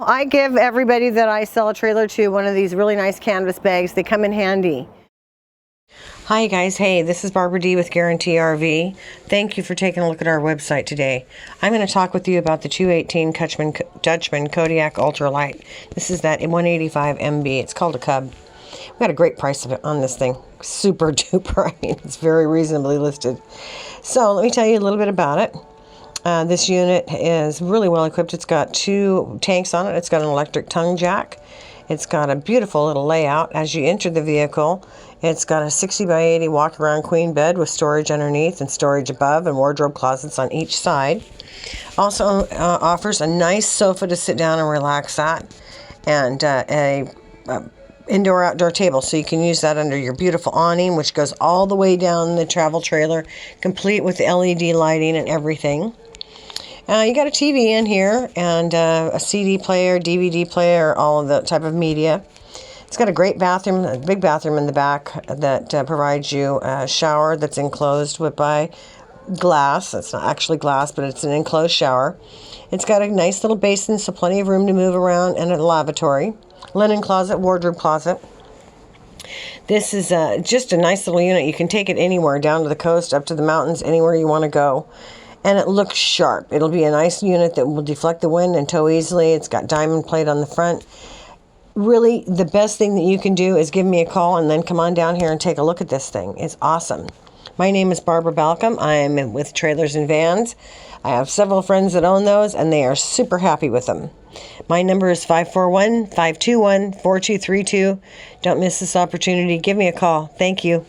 I give everybody that I sell a trailer to one of these really nice canvas bags. They come in handy. Hi guys, hey, this is Barbara D with Guaranty RV. Thank you for taking a look at our website today. I'm going to talk with you about the 218 Dutchmen Kodiak Ultra-Lite. This is that 185 MB. It's called a CUB. We got a great price on this thing. Super duper. I mean, it's very reasonably listed. So let me tell you a little bit about it. This unit is really well equipped. It's got 2 tanks on it. It's got an electric tongue jack. It's got a beautiful little layout. As you enter the vehicle, it's got a 60 by 80 walk-around queen bed with storage underneath and storage above and wardrobe closets on each side. Also offers a nice sofa to sit down and relax at, and a indoor-outdoor table, so you can use that under your beautiful awning, which goes all the way down the travel trailer, complete with LED lighting and everything. You got a TV in here and a CD player, DVD player, all of that type of media. It's got a great bathroom, a big bathroom in the back that provides you a shower that's enclosed by glass. It's not actually glass, but it's an enclosed shower. It's got a nice little basin, so plenty of room to move around, and a lavatory, linen closet, wardrobe closet. This is just a nice little unit. You can take it anywhere, down to the coast, up to the mountains, anywhere you want to go. And it looks sharp. It'll be a nice unit that will deflect the wind and tow easily. It's got diamond plate on the front. Really, the best thing that you can do is give me a call and then come on down here and take a look at this thing. It's awesome. My name is Barbara Balcom. I am with Trailers and Vans. I have several friends that own those, and they are super happy with them. My number is 541-521-4232. Don't miss this opportunity. Give me a call. Thank you.